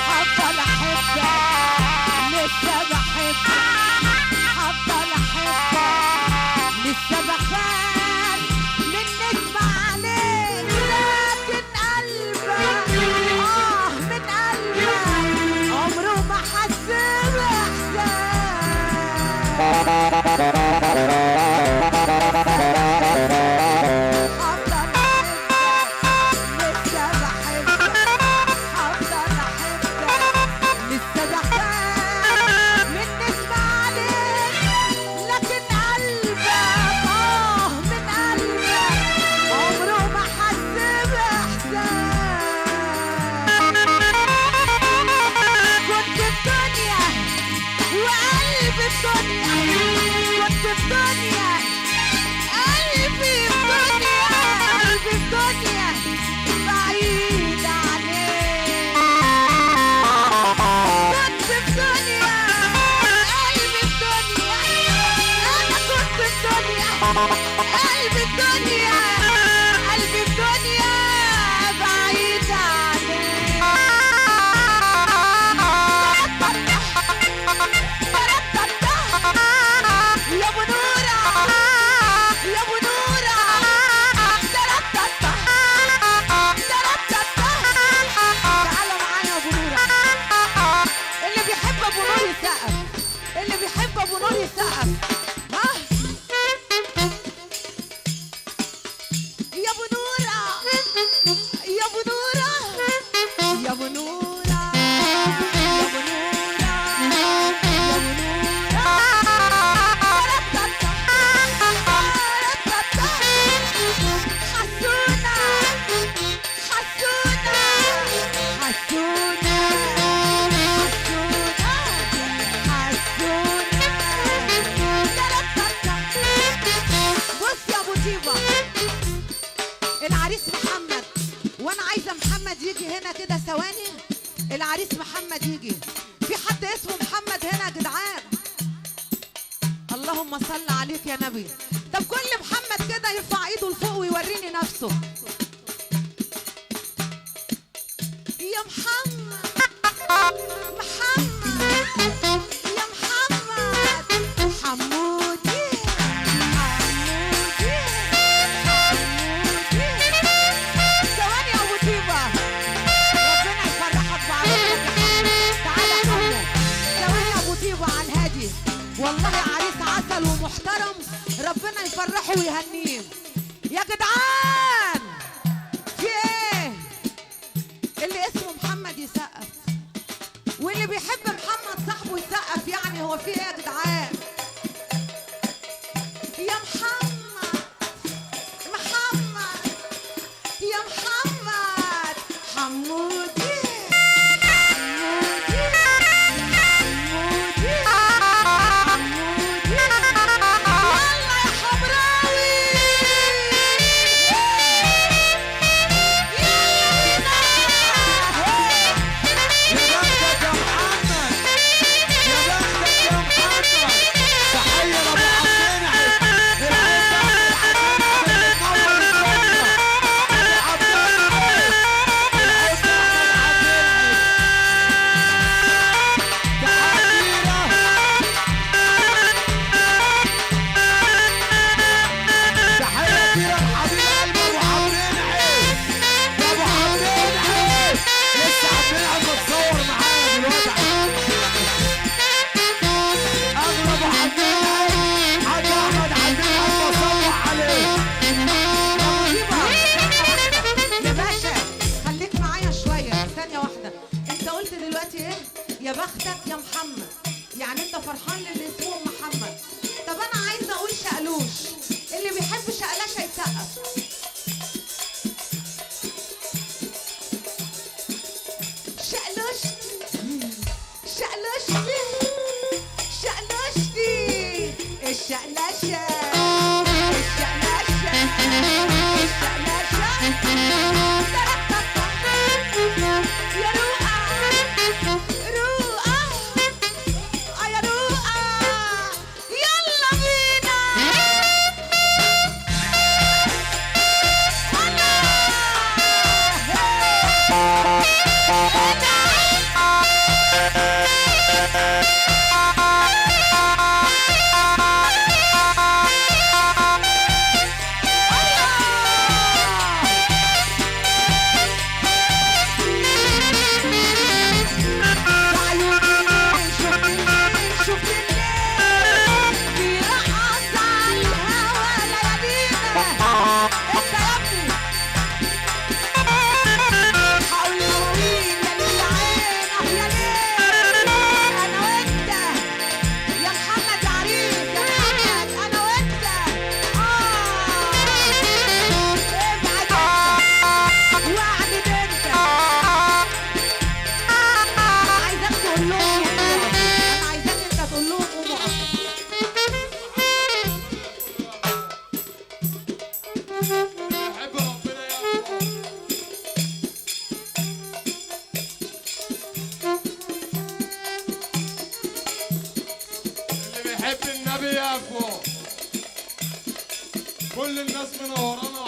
هفضل احبك لسه بحبك، هفضل احبك لسه بخاف من نسمع عليك، لكن قلبك من قلبك عمره ما حس باحساس. قلبي الدنيا قلبي الدنيا بعيد عنك. يا ابو نورة يا ابو نورة تعالى معايا يا ابو نورة. اللي بيحب ابو نور يسقف، اللي بيحب ابو نور يسقف. العريس محمد، وانا عايزه محمد يجي هنا كده ثواني. العريس محمد يجي. في حد اسمه محمد هنا يا جدعان؟ اللهم صل عليك يا نبي. طب كل محمد كده يرفع ايده لفوق ويوريني نفسه. يا محمد محمد يا محمد حمودي والله عريس عسل ومحترم، ربنا يفرحه ويهنيه. يا جدعان في ايه؟ اللي اسمه محمد يسقف، واللي بيحب محمد صاحبه يسقف. يعني هو في ايه يا جدعان؟ يا محمد محمد يا محمد حمودي يا بختك يا محمد. يعني انت فرحان للي اسمه محمد. طب انا عايزه اقول شقلوش، اللي بيحب شقلاشه يسقف. شقلوشتي شقلوشتي شقلوشتي الشقلاشه الشقلاشه الشقلاشه يا روقه شعب يافو كل الناس منورانا